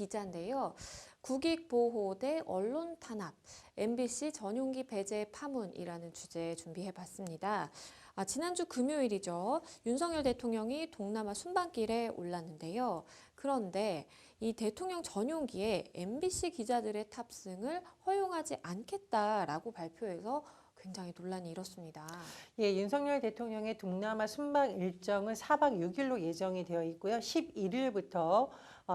기자인데요. 국익보호 대 언론 탄압, MBC 전용기 배제 파문이라는 주제 준비해봤습니다. 지난주 금요일이죠. 윤석열 대통령이 동남아 순방길에 올랐는데요. 그런데 이 대통령 전용기에 MBC 기자들의 탑승을 허용하지 않겠다라고 발표해서 굉장히 논란이 일었습니다. 예, 윤석열 대통령의 동남아 순방 일정은 4박 6일로 예정이 되어 있고요. 11일부터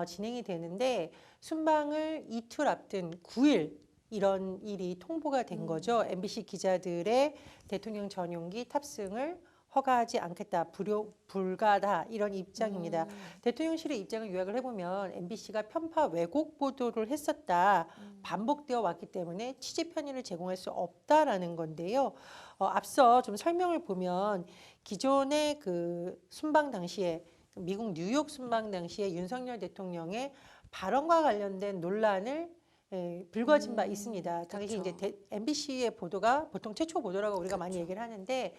진행이 되는데 순방을 이틀 앞둔 9일 이런 일이 통보가 된 거죠. MBC 기자들의 대통령 전용기 탑승을 허가하지 않겠다, 불가다 이런 입장입니다. 대통령실의 입장을 요약을 해보면 MBC가 편파 왜곡 보도를 했었다, 반복되어 왔기 때문에 취재 편의를 제공할 수 없다라는 건데요. 앞서 좀 설명을 보면 기존의 그 순방 당시에 미국 뉴욕 순방 당시에 윤석열 대통령의 발언과 관련된 논란을 불거진 바 있습니다. 당시 그렇죠. 이제 MBC의 보도가 보통 최초 보도라고 우리가 많이 얘기를 하는데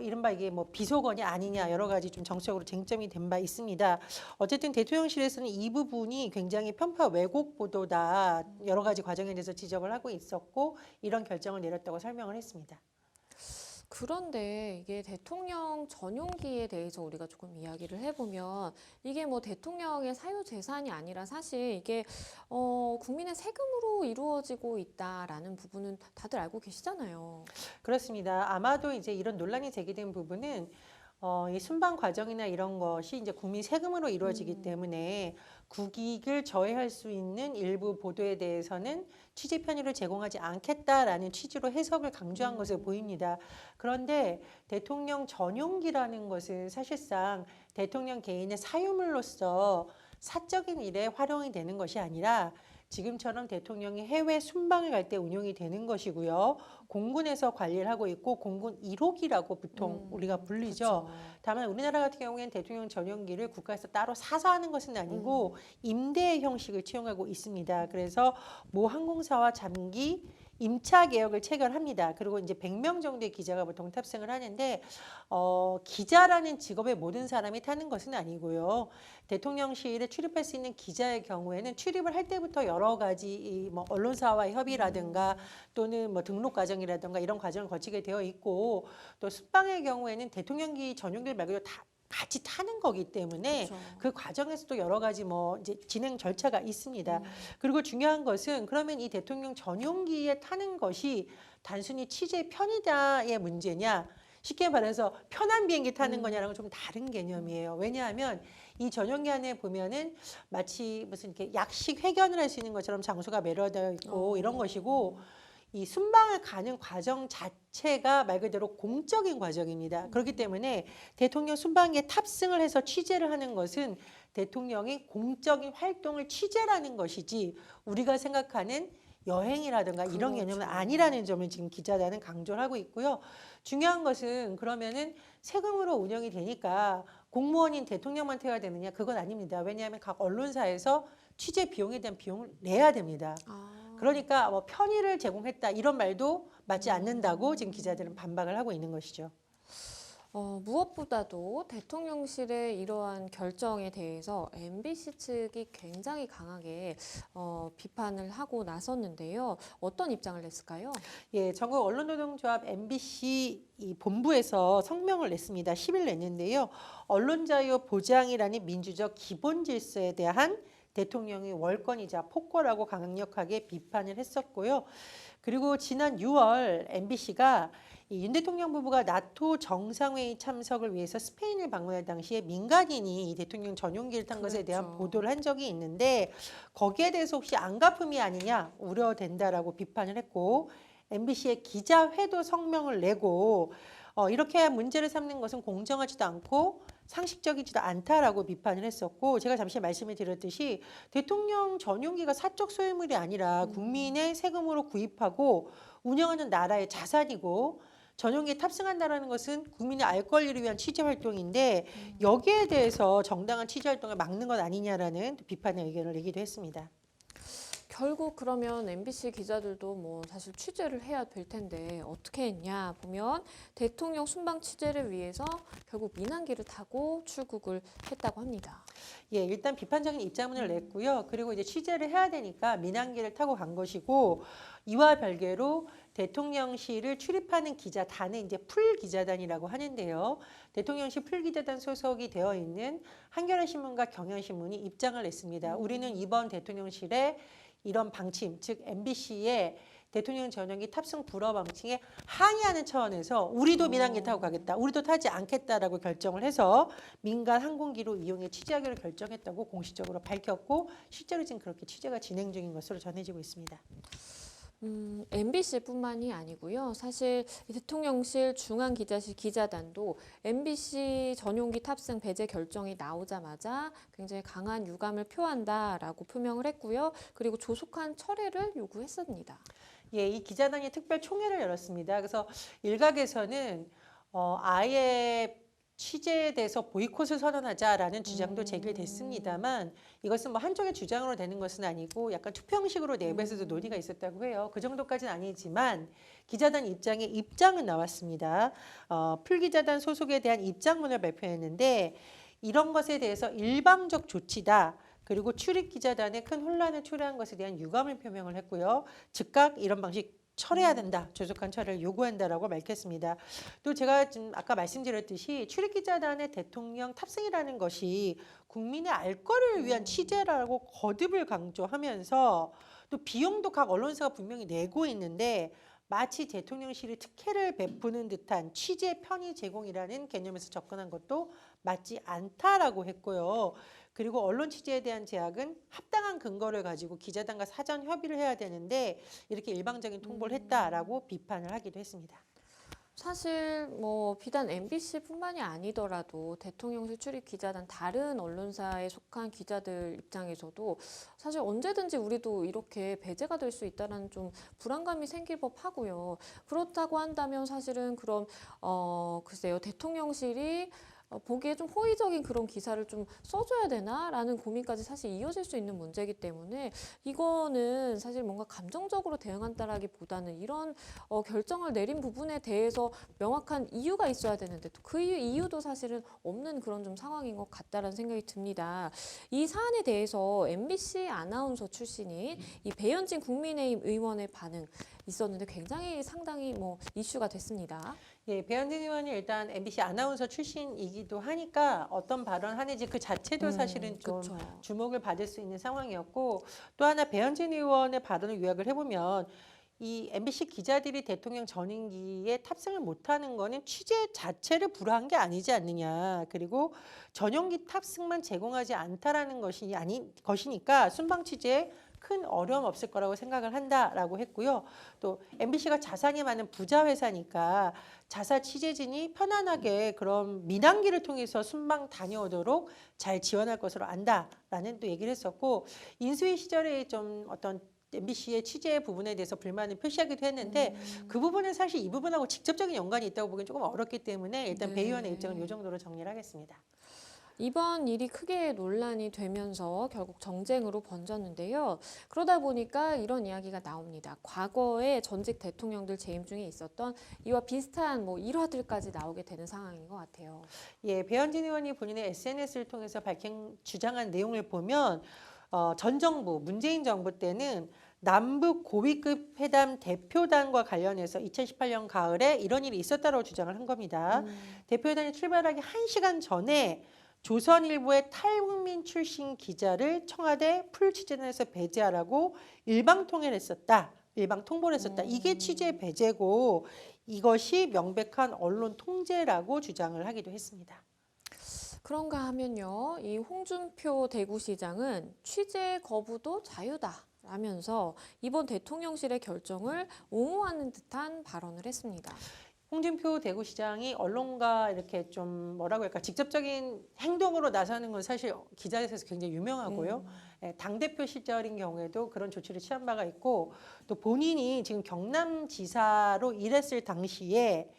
이른바 이게 뭐 비속어냐 아니냐 여러 가지 좀 정치적으로 쟁점이 된 바 있습니다. 어쨌든 대통령실에서는 이 부분이 굉장히 편파 왜곡 보도다 여러 가지 과정에 대해서 지적을 하고 있었고 이런 결정을 내렸다고 설명을 했습니다. 그런데 이게 대통령 전용기에 대해서 우리가 조금 이야기를 해보면 이게 뭐 대통령의 사유재산이 아니라 사실 이게 국민의 세금으로 이루어지고 있다라는 부분은 다들 알고 계시잖아요. 그렇습니다. 아마도 이제 이런 논란이 제기된 부분은 이 순방 과정이나 이런 것이 이제 국민 세금으로 이루어지기 때문에 국익을 저해할 수 있는 일부 보도에 대해서는 취재 편의를 제공하지 않겠다라는 취지로 해석을 강조한 것으로 보입니다. 그런데 대통령 전용기라는 것은 사실상 대통령 개인의 사유물로서 사적인 일에 활용이 되는 것이 아니라 지금처럼 대통령이 해외 순방을 갈 때 운용이 되는 것이고요. 공군에서 관리를 하고 있고 공군 1호기라고 보통 우리가 불리죠. 그렇죠. 다만 우리나라 같은 경우에는 대통령 전용기를 국가에서 따로 사서 하는 것은 아니고 임대 형식을 채용하고 있습니다. 그래서 모 항공사와 장기 임차 계약을 체결합니다. 그리고 이제 100명 정도의 기자가 보통 탑승을 하는데 기자라는 직업의 모든 사람이 타는 것은 아니고요. 대통령실에 출입할 수 있는 기자의 경우에는 출입을 할 때부터 여러 가지 뭐 언론사와의 협의라든가 또는 뭐 등록 과정이라든가 이런 과정을 거치게 되어 있고 또 순방의 경우에는 대통령기 전용기를 말고도 다 같이 타는 거기 때문에 그렇죠. 그 과정에서도 여러 가지 뭐 이제 진행 절차가 있습니다. 그리고 중요한 것은 그러면 이 대통령 전용기에 타는 것이 단순히 취재 편의다의 문제냐? 쉽게 말해서 편한 비행기 타는 거냐랑은 좀 다른 개념이에요. 왜냐하면 이 전용기 안에 보면은 마치 무슨 이렇게 약식 회견을 할 수 있는 것처럼 장소가 매료되어 있고 이런 것이고 이 순방을 가는 과정 자체가 말 그대로 공적인 과정입니다. 그렇기 때문에 대통령 순방에 탑승을 해서 취재를 하는 것은 대통령이 공적인 활동을 취재라는 것이지 우리가 생각하는 여행이라든가 이런 그렇죠. 개념은 아니라는 점을 지금 기자단은 강조를 하고 있고요. 중요한 것은 그러면은 세금으로 운영이 되니까 공무원인 대통령만 태워야 되느냐? 그건 아닙니다. 왜냐하면 각 언론사에서 취재 비용에 대한 비용을 내야 됩니다. 그러니까 뭐 편의를 제공했다 이런 말도 맞지 않는다고 지금 기자들은 반박을 하고 있는 것이죠. 무엇보다도 대통령실의 이러한 결정에 대해서 MBC 측이 굉장히 강하게 비판을 하고 나섰는데요. 어떤 입장을 냈을까요? 예, 전국 언론노동조합 MBC 이 본부에서 성명을 냈습니다. 10일 냈는데요. 언론자유 보장이라는 민주적 기본 질서에 대한 대통령의 월권이자 폭거라고 강력하게 비판을 했었고요. 그리고 지난 6월 MBC가 윤 대통령 부부가 나토 정상회의 참석을 위해서 스페인을 방문할 당시에 민간인이 이 대통령 전용기를 탄 것에 대한 그렇죠. 보도를 한 적이 있는데 거기에 대해서 혹시 안가품이 아니냐 우려된다라고 비판을 했고 MBC의 기자회도 성명을 내고 이렇게 문제를 삼는 것은 공정하지도 않고 상식적이지도 않다라고 비판을 했었고 제가 잠시 말씀을 드렸듯이 대통령 전용기가 사적 소유물이 아니라 국민의 세금으로 구입하고 운영하는 나라의 자산이고 전용기에 탑승한다라는 것은 국민의 알 권리를 위한 취재 활동인데 여기에 대해서 정당한 취재 활동을 막는 것 아니냐라는 비판의 의견을 내기도 했습니다. 결국 그러면 MBC 기자들도 뭐 사실 취재를 해야 될 텐데 어떻게 했냐 보면 대통령 순방 취재를 위해서 결국 민항기를 타고 출국을 했다고 합니다. 예, 일단 비판적인 입장문을 냈고요. 그리고 이제 취재를 해야 되니까 민항기를 타고 간 것이고 이와 별개로 대통령실을 출입하는 기자단은 이제 풀기자단이라고 하는데요. 대통령실 풀기자단 소속이 되어 있는 한겨레 신문과 경향신문이 입장을 냈습니다. 우리는 이번 대통령실에 이런 방침, 즉 MBC의 대통령 전용기 탑승 불허 방침에 항의하는 차원에서 우리도 민항기 타고 가겠다, 우리도 타지 않겠다라고 결정을 해서 민간 항공기로 이용해 취재하기로 결정했다고 공식적으로 밝혔고 실제로 지금 그렇게 취재가 진행 중인 것으로 전해지고 있습니다. MBC뿐만이 아니고요. 사실 이 대통령실 중앙기자실 기자단도 MBC 전용기 탑승 배제 결정이 나오자마자 굉장히 강한 유감을 표한다라고 표명을 했고요. 그리고 조속한 철회를 요구했습니다. 예, 이 기자단이 특별 총회를 열었습니다. 그래서 일각에서는 아예 취재에 대해서 보이콧을 선언하자라는 주장도 제기됐습니다만 이것은 뭐 한쪽의 주장으로 되는 것은 아니고 약간 투표 형식으로 내부에서도 논의가 있었다고 해요. 그 정도까지는 아니지만 기자단 입장에 입장은 나왔습니다. 풀기자단 소속에 대한 입장문을 발표했는데 이런 것에 대해서 일방적 조치다. 그리고 출입기자단에 큰 혼란을 초래한 것에 대한 유감을 표명을 했고요. 즉각 이런 방식 철회해야 된다. 조속한 철회를 요구한다라고 밝혔습니다. 또 제가 지금 아까 말씀드렸듯이 출입기자단의 대통령 탑승이라는 것이 국민의 알 거를 위한 취재라고 거듭을 강조하면서 또 비용도 각 언론사가 분명히 내고 있는데 마치 대통령실이 특혜를 베푸는 듯한 취재 편의 제공이라는 개념에서 접근한 것도 맞지 않다라고 했고요. 그리고 언론 취재에 대한 제약은 합당한 근거를 가지고 기자단과 사전 협의를 해야 되는데 이렇게 일방적인 통보를 했다라고 비판을 하기도 했습니다. 사실 뭐 비단 MBC뿐만이 아니더라도 대통령실 출입 기자단 다른 언론사에 속한 기자들 입장에서도 사실 언제든지 우리도 이렇게 배제가 될 수 있다는 좀 불안감이 생길 법하고요. 그렇다고 한다면 사실은 그럼 글쎄요 대통령실이 보기에 좀 호의적인 그런 기사를 좀 써줘야 되나라는 고민까지 사실 이어질 수 있는 문제이기 때문에 이거는 사실 뭔가 감정적으로 대응한다라기보다는 이런 결정을 내린 부분에 대해서 명확한 이유가 있어야 되는데 또 그 이유도 사실은 없는 그런 좀 상황인 것 같다라는 생각이 듭니다. 이 사안에 대해서 MBC 아나운서 출신인 이 배현진 국민의힘 의원의 반응 있었는데 굉장히 상당히 뭐 이슈가 됐습니다. 예, 배현진 의원이 일단 MBC 아나운서 출신이기도 하니까 어떤 발언하는지 그 자체도 사실은 좀 그쵸. 주목을 받을 수 있는 상황이었고 또 하나 배현진 의원의 발언을 요약을 해보면 이 MBC 기자들이 대통령 전용기에 탑승을 못하는 거는 취재 자체를 불허한 게 아니지 않느냐. 그리고 전용기 탑승만 제공하지 않다라는 것이니까 순방 취재에 큰 어려움 없을 거라고 생각을 한다라고 했고요. 또 MBC가 자산이 많은 부자 회사니까 자사 취재진이 편안하게 그런 민항기를 통해서 순방 다녀오도록 잘 지원할 것으로 안다라는 또 얘기를 했었고 인수위 시절에 좀 어떤 MBC의 취재 부분에 대해서 불만을 표시하기도 했는데 그 부분은 사실 이 부분하고 직접적인 연관이 있다고 보기엔 조금 어렵기 때문에 일단 배 의원의 입장은 이 정도로 정리를 하겠습니다. 이번 일이 크게 논란이 되면서 결국 정쟁으로 번졌는데요. 그러다 보니까 이런 이야기가 나옵니다. 과거에 전직 대통령들 재임 중에 있었던 이와 비슷한 뭐 일화들까지 나오게 되는 상황인 것 같아요. 예, 배현진 의원이 본인의 SNS를 통해서 주장한 내용을 보면 전 정부, 문재인 정부 때는 남북 고위급 회담 대표단과 관련해서 2018년 가을에 이런 일이 있었다고 주장을 한 겁니다. 대표단이 출발하기 1시간 전에 조선일보의 탈북민 출신 기자를 청와대 풀취재단에서 배제하라고 일방 통보를 했었다. 이게 취재 배제고 이것이 명백한 언론 통제라고 주장을 하기도 했습니다. 그런가 하면요. 이 홍준표 대구시장은 취재 거부도 자유다. 라면서 이번 대통령실의 결정을 옹호하는 듯한 발언을 했습니다. 홍준표 대구시장이 언론과 이렇게 좀 뭐라고 할까 직접적인 행동으로 나서는 건 사실 기자에서 굉장히 유명하고요. 당대표 시절인 경우에도 그런 조치를 취한 바가 있고 또 본인이 지금 경남지사로 일했을 당시에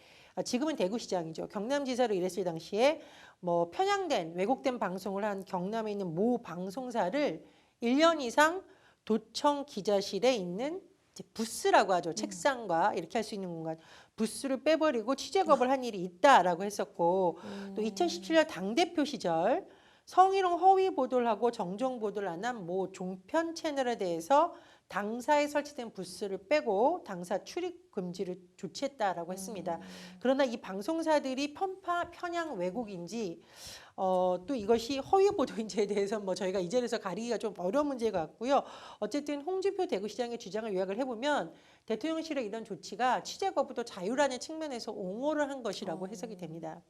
지금은 대구시장이죠. 경남지사로 일했을 당시에 뭐 편향된 왜곡된 방송을 한 경남에 있는 모 방송사를 1년 이상 도청 기자실에 있는 이제 부스라고 하죠. 책상과 이렇게 할 수 있는 공간. 부스를 빼버리고 취재겁을 한 일이 있다라고 했었고 또 2017년 당대표 시절 성희롱 허위 보도를 하고 정정 보도를 안 한 모 종편 채널에 대해서 당사에 설치된 부스를 빼고 당사 출입 금지를 조치했다라고 했습니다. 그러나 이 방송사들이 편향 왜곡인지 또 이것이 허위 보도인지에 대해서 뭐 저희가 이 자리에서 가리기가 좀 어려운 문제 같고요. 어쨌든 홍준표 대구시장의 주장을 요약을 해보면 대통령실의 이런 조치가 취재 거부도 자유라는 측면에서 옹호를 한 것이라고 해석이 됩니다.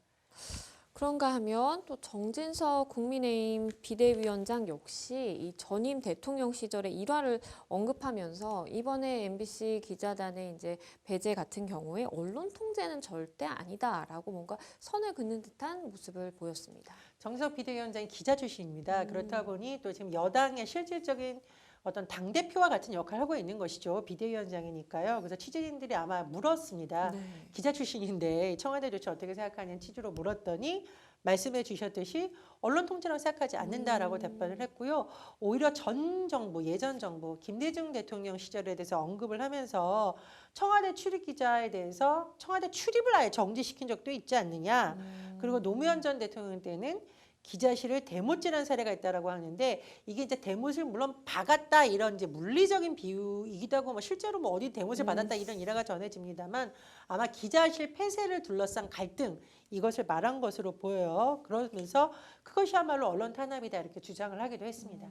그런가 하면 또 정진석 국민의힘 비대위원장 역시 이 전임 대통령 시절의 일화를 언급하면서 이번에 MBC 기자단의 이제 배제 같은 경우에 언론 통제는 절대 아니다라고 뭔가 선을 긋는 듯한 모습을 보였습니다. 정석 비대위원장이 기자 출신입니다. 그렇다 보니 또 지금 여당의 실질적인 어떤 당대표와 같은 역할을 하고 있는 것이죠. 비대위원장이니까요. 그래서 취재진들이 아마 물었습니다. 네. 기자 출신인데 청와대 조치 어떻게 생각하냐는 취지로 물었더니 말씀해 주셨듯이 언론 통제라고 생각하지 않는다라고 답변을 했고요. 오히려 전 정부, 예전 정부, 김대중 대통령 시절에 대해서 언급을 하면서 청와대 출입 기자에 대해서 청와대 출입을 아예 정지시킨 적도 있지 않느냐. 그리고 노무현 전 대통령 때는 기자실을 대못질한 사례가 있다라고 하는데 이게 이제 대못을 물론 박았다 이런 이제 물리적인 비유이기도 하고 뭐 실제로 뭐 어디 대못을 받았다 이런 일화가 전해집니다만 아마 기자실 폐쇄를 둘러싼 갈등 이것을 말한 것으로 보여요. 그러면서 그것이야말로 언론 탄압이다 이렇게 주장을 하기도 했습니다.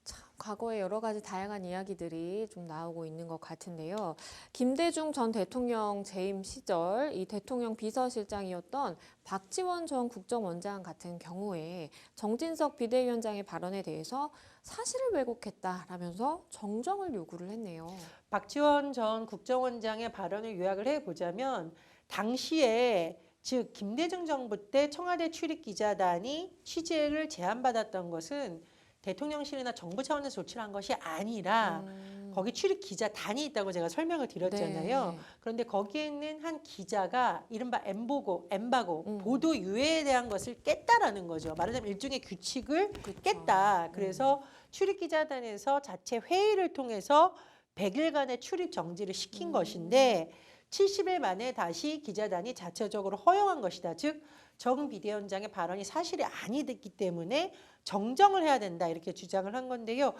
참, 과거에 여러 가지 다양한 이야기들이 좀 나오고 있는 것 같은데요. 김대중 전 대통령 재임 시절 이 대통령 비서실장이었던 박지원 전 국정원장 같은 경우에 정진석 비대위원장의 발언에 대해서 사실을 왜곡했다라면서 정정을 요구를 했네요. 박지원 전 국정원장의 발언을 요약을 해보자면 당시에 즉 김대중 정부 때 청와대 출입 기자단이 취재를 제안받았던 것은 대통령실이나 정부 차원에서 조치를 한 것이 아니라 거기 출입 기자단이 있다고 제가 설명을 드렸잖아요. 네. 그런데 거기에 있는 한 기자가 이른바 엠바고 보도 유예에 대한 것을 깼다라는 거죠. 말하자면 일종의 규칙을 그쵸. 깼다. 그래서 출입 기자단에서 자체 회의를 통해서 100일간의 출입 정지를 시킨 것인데 70일 만에 다시 기자단이 자체적으로 허용한 것이다. 즉 정 비대위원장의 발언이 사실이 아니기 때문에 정정을 해야 된다 이렇게 주장을 한 건데요.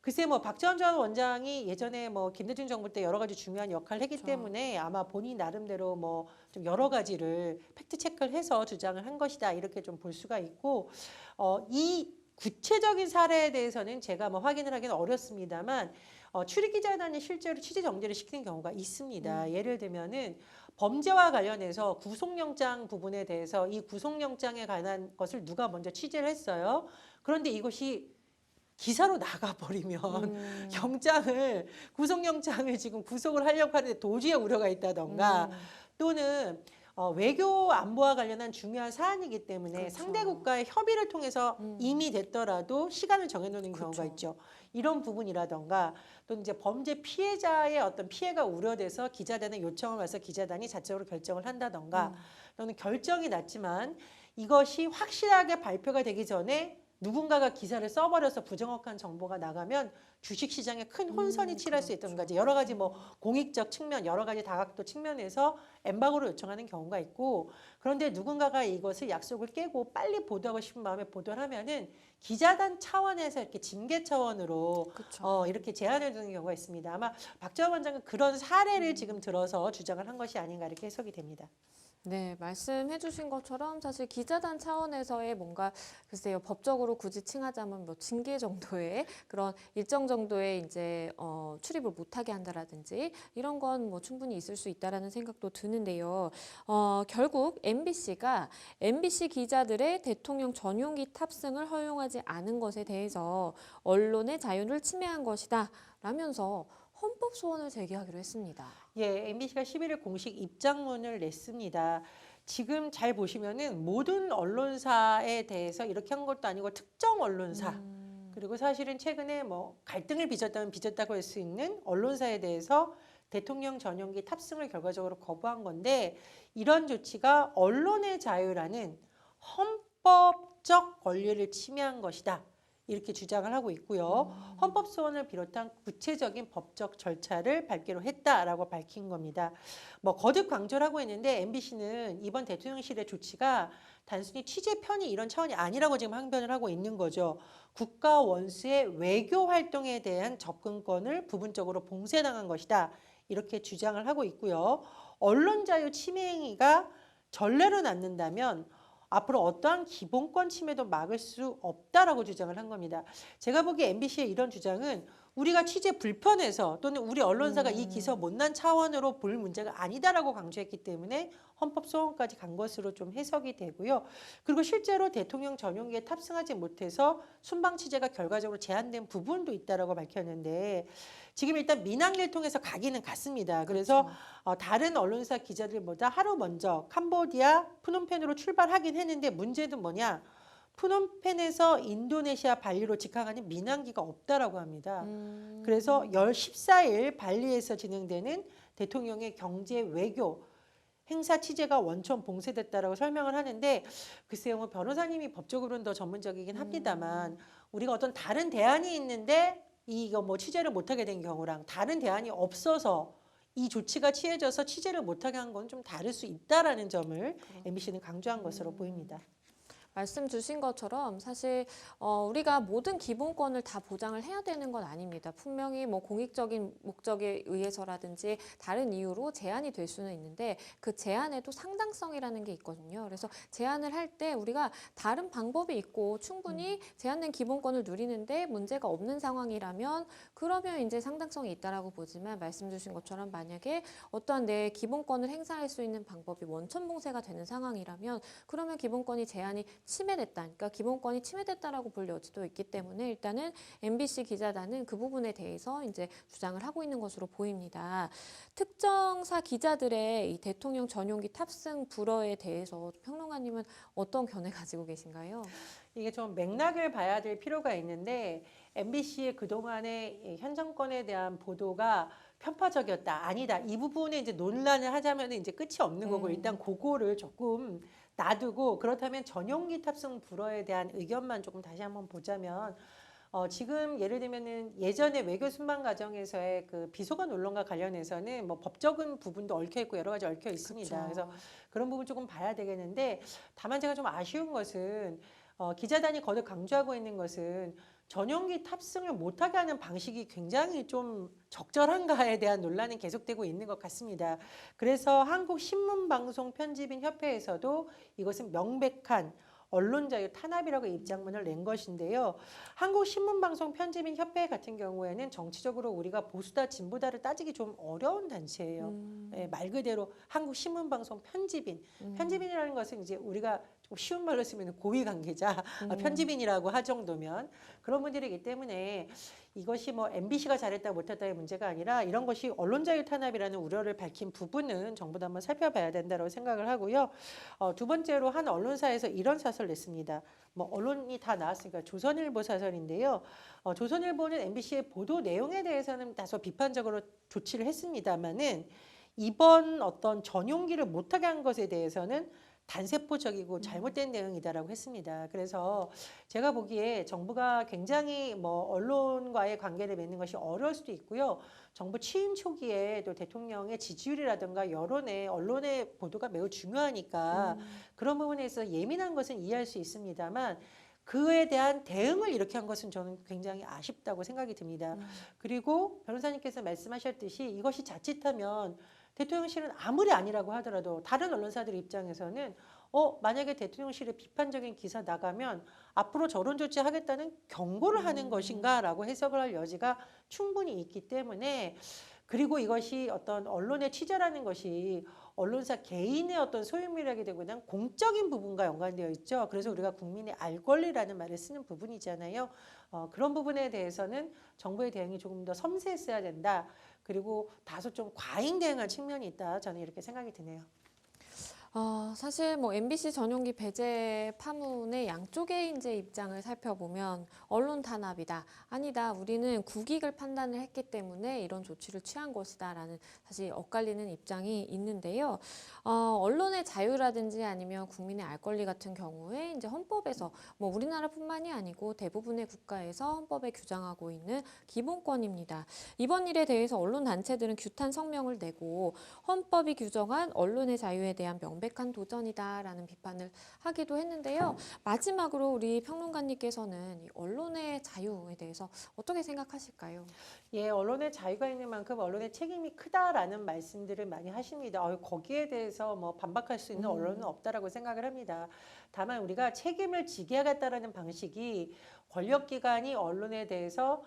글쎄 뭐 박지원 전 원장이 예전에 뭐 김대중 정부 때 여러 가지 중요한 역할을 했기 그렇죠. 때문에 아마 본인 나름대로 뭐 좀 여러 가지를 팩트 체크를 해서 주장을 한 것이다 이렇게 좀 볼 수가 있고 이 구체적인 사례에 대해서는 제가 뭐 확인을 하기는 어렵습니다만 출입기자단이 실제로 취재 정지를 시키는 경우가 있습니다. 예를 들면은 범죄와 관련해서 구속영장 부분에 대해서 이 구속영장에 관한 것을 누가 먼저 취재를 했어요. 그런데 이것이 기사로 나가버리면 구속영장을 지금 구속을 하려고 하는데 도주의 우려가 있다던가 또는 외교 안보와 관련한 중요한 사안이기 때문에 그렇죠. 상대 국가의 협의를 통해서 이미 됐더라도 시간을 정해놓는 경우가 그렇죠. 있죠. 이런 부분이라던가 또 이제 범죄 피해자의 어떤 피해가 우려돼서 기자단에 요청을 와서 기자단이 자체적으로 결정을 한다던가 또는 결정이 났지만 이것이 확실하게 발표가 되기 전에 누군가가 기사를 써버려서 부정확한 정보가 나가면 주식시장에 큰 혼선이 치랄 수 있다는 거지. 여러 가지 뭐 공익적 측면, 여러 가지 다각도 측면에서 엠바고를 요청하는 경우가 있고 그런데 누군가가 이것을 약속을 깨고 빨리 보도하고 싶은 마음에 보도를 하면은 기자단 차원에서 이렇게 징계 차원으로 그렇죠. 이렇게 제안을 주는 경우가 있습니다. 아마 박지원 원장은 그런 사례를 지금 들어서 주장을 한 것이 아닌가 이렇게 해석이 됩니다. 네, 말씀해 주신 것처럼 사실 기자단 차원에서의 뭔가 글쎄요, 법적으로 굳이 칭하자면 뭐 징계 정도의 그런 일정 정도의 이제 출입을 못하게 한다라든지 이런 건 뭐 충분히 있을 수 있다라는 생각도 드는데요. 결국 MBC가 MBC 기자들의 대통령 전용기 탑승을 허용하지 않은 것에 대해서 언론의 자유를 침해한 것이다 라면서 헌법 소원을 제기하기로 했습니다. 예, MBC가 11일 공식 입장문을 냈습니다. 지금 잘 보시면은 모든 언론사에 대해서 이렇게 한 것도 아니고 특정 언론사 그리고 사실은 최근에 뭐 갈등을 빚었다면 빚었다고 할 수 있는 언론사에 대해서 대통령 전용기 탑승을 결과적으로 거부한 건데 이런 조치가 언론의 자유라는 헌법적 권리를 침해한 것이다. 이렇게 주장을 하고 있고요. 헌법 소원을 비롯한 구체적인 법적 절차를 밟기로 했다라고 밝힌 겁니다. 뭐 거듭 강조를 하고 있는데 MBC는 이번 대통령실의 조치가 단순히 취재 편의 이런 차원이 아니라고 지금 항변을 하고 있는 거죠. 국가 원수의 외교 활동에 대한 접근권을 부분적으로 봉쇄당한 것이다. 이렇게 주장을 하고 있고요. 언론 자유 침해 행위가 전례로 낳는다면 앞으로 어떠한 기본권 침해도 막을 수 없다라고 주장을 한 겁니다. 제가 보기에 MBC의 이런 주장은 우리가 취재 불편해서 또는 우리 언론사가 이 기사 못난 차원으로 볼 문제가 아니다라고 강조했기 때문에 헌법 소원까지 간 것으로 좀 해석이 되고요. 그리고 실제로 대통령 전용기에 탑승하지 못해서 순방 취재가 결과적으로 제한된 부분도 있다라고 밝혔는데 지금 일단 민항리를 통해서 가기는 갔습니다. 그래서 다른 언론사 기자들보다 하루 먼저 캄보디아 프놈펜으로 출발하긴 했는데 문제는 뭐냐? 프놈펜에서 인도네시아 발리로 직항하는 민항기가 없다라고 합니다. 그래서 14일 발리에서 진행되는 대통령의 경제 외교 행사 취재가 원천 봉쇄됐다라고 설명을 하는데 글쎄요, 뭐 변호사님이 법적으로는 더 전문적이긴 합니다만 우리가 어떤 다른 대안이 있는데 이거 뭐 취재를 못하게 된 경우랑 다른 대안이 없어서 이 조치가 취해져서 취재를 못하게 한 건 좀 다를 수 있다라는 점을 MBC는 강조한 것으로 보입니다. 말씀 주신 것처럼 사실 우리가 모든 기본권을 다 보장을 해야 되는 건 아닙니다. 분명히 뭐 공익적인 목적에 의해서라든지 다른 이유로 제한이 될 수는 있는데 그 제한에도 상당성이라는 게 있거든요. 그래서 제한을 할 때 우리가 다른 방법이 있고 충분히 제한된 기본권을 누리는데 문제가 없는 상황이라면 그러면 이제 상당성이 있다라고 보지만 말씀 주신 것처럼 만약에 어떠한 내 기본권을 행사할 수 있는 방법이 원천봉쇄가 되는 상황이라면 그러면 기본권이 제한이 침해됐다. 그러니까 기본권이 침해됐다라고 볼 여지도 있기 때문에 일단은 MBC 기자단은 그 부분에 대해서 이제 주장을 하고 있는 것으로 보입니다. 특정사 기자들의 이 대통령 전용기 탑승 불허에 대해서 평론가님은 어떤 견해 가지고 계신가요? 이게 좀 맥락을 봐야 될 필요가 있는데 MBC의 그동안의 현 정권에 대한 보도가 편파적이었다. 아니다. 이 부분에 이제 논란을 하자면 이제 끝이 없는 거고 일단 그거를 조금 놔두고 그렇다면 전용기 탑승 불허에 대한 의견만 조금 다시 한번 보자면 지금 예를 들면은 예전에 외교 순방 과정에서의 그 비속어 논란과 관련해서는 뭐 법적인 부분도 얽혀 있고 여러 가지 얽혀 있습니다. 그쵸. 그래서 그런 부분 조금 봐야 되겠는데 다만 제가 좀 아쉬운 것은 기자단이 거듭 강조하고 있는 것은 전용기 탑승을 못하게 하는 방식이 굉장히 좀 적절한가에 대한 논란이 계속되고 있는 것 같습니다. 그래서 한국신문방송편집인협회에서도 이것은 명백한 언론자유 탄압이라고 입장문을 낸 것인데요. 한국신문방송편집인협회 같은 경우에는 정치적으로 우리가 보수다 진보다를 따지기 좀 어려운 단체예요. 예, 말 그대로 한국신문방송 편집인. 편집인이라는 것은 이제 우리가 좀 쉬운 말로 쓰면 고위 관계자, 편집인이라고 할 정도면 그런 분들이기 때문에 이것이 뭐 MBC가 잘했다 못했다의 문제가 아니라 이런 것이 언론자유 탄압이라는 우려를 밝힌 부분은 정부도 한번 살펴봐야 된다고 생각을 하고요. 두 번째로 한 언론사에서 이런 사설을 냈습니다. 뭐 언론이 다 나왔으니까 조선일보 사설인데요. 조선일보는 MBC의 보도 내용에 대해서는 다소 비판적으로 조치를 했습니다만은 이번 어떤 전용기를 못하게 한 것에 대해서는 단세포적이고 잘못된 내용이다라고 했습니다. 그래서 제가 보기에 정부가 굉장히 뭐 언론과의 관계를 맺는 것이 어려울 수도 있고요. 정부 취임 초기에 또 대통령의 지지율이라든가 여론의 언론의 보도가 매우 중요하니까 그런 부분에 있어서 예민한 것은 이해할 수 있습니다만 그에 대한 대응을 이렇게 한 것은 저는 굉장히 아쉽다고 생각이 듭니다. 그리고 변호사님께서 말씀하셨듯이 이것이 자칫하면 대통령실은 아무리 아니라고 하더라도 다른 언론사들 입장에서는 만약에 대통령실에 비판적인 기사 나가면 앞으로 저런 조치하겠다는 경고를 하는 것인가라고 해석을 할 여지가 충분히 있기 때문에 그리고 이것이 어떤 언론의 취재라는 것이 언론사 개인의 어떤 소유물이라기보다는 공적인 부분과 연관되어 있죠. 그래서 우리가 국민의 알 권리라는 말을 쓰는 부분이잖아요. 그런 부분에 대해서는 정부의 대응이 조금 더 섬세했어야 된다. 그리고 다소 좀 과잉 대응한 측면이 있다. 저는 이렇게 생각이 드네요. 사실 뭐 MBC 전용기 배제 파문의 양쪽의 이제 입장을 살펴보면 언론 탄압이다. 아니다. 우리는 국익을 판단을 했기 때문에 이런 조치를 취한 것이다라는 사실 엇갈리는 입장이 있는데요. 언론의 자유라든지 아니면 국민의 알 권리 같은 경우에 이제 헌법에서 뭐 우리나라뿐만이 아니고 대부분의 국가에서 헌법에 규정하고 있는 기본권입니다. 이번 일에 대해서 언론 단체들은 규탄 성명을 내고 헌법이 규정한 언론의 자유에 대한 명백한 도전이다라는 비판을 하기도 했는데요. 마지막으로 우리 평론가님께서는 이 언론의 자유에 대해서 어떻게 생각하실까요? 예, 언론의 자유가 있는 만큼 언론의 책임이 크다라는 말씀들을 많이 하십니다. 거기에 대해서 뭐 반박할 수 있는 언론은 없다라고 생각을 합니다. 다만 우리가 책임을 지게 하겠다라는 방식이 권력기관이 언론에 대해서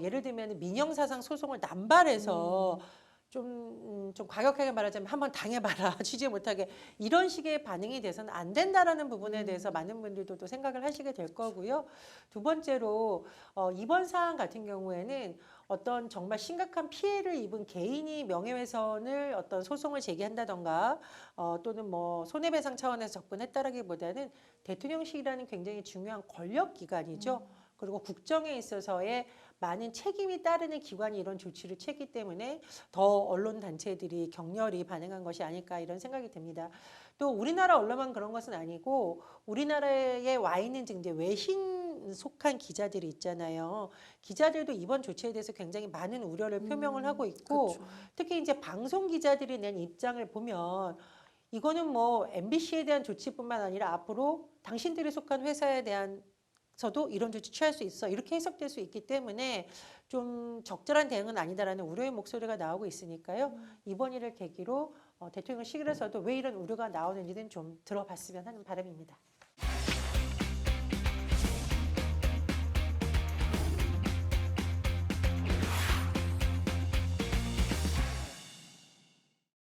예를 들면 민형사상 소송을 남발해서 좀 과격하게 말하자면 한번 당해봐라 취재 못하게 이런 식의 반응이 돼서는 안 된다라는 부분에 대해서 많은 분들도 또 생각을 하시게 될 거고요. 두 번째로 이번 사안 같은 경우에는 어떤 정말 심각한 피해를 입은 개인이 명예훼손을 어떤 소송을 제기한다던가 또는 뭐 손해배상 차원에서 접근했다라기보다는 대통령실이라는 굉장히 중요한 권력기관이죠. 그리고 국정에 있어서의 많은 책임이 따르는 기관이 이런 조치를 취했기 때문에 더 언론 단체들이 격렬히 반응한 것이 아닐까 이런 생각이 듭니다. 또 우리나라 언론만 그런 것은 아니고 우리나라에 와 있는 이제 외신 속한 기자들이 있잖아요. 기자들도 이번 조치에 대해서 굉장히 많은 우려를 표명을 하고 있고 그렇죠. 특히 이제 방송 기자들이 낸 입장을 보면 이거는 뭐 MBC에 대한 조치뿐만 아니라 앞으로 당신들이 속한 회사에 대한 서도 이런 조치 취할 수 있어 이렇게 해석될 수 있기 때문에 좀 적절한 대응은 아니다라는 우려의 목소리가 나오고 있으니까요. 이번 일을 계기로 대통령실에서도 왜 이런 우려가 나오는지는 좀 들어봤으면 하는 바람입니다.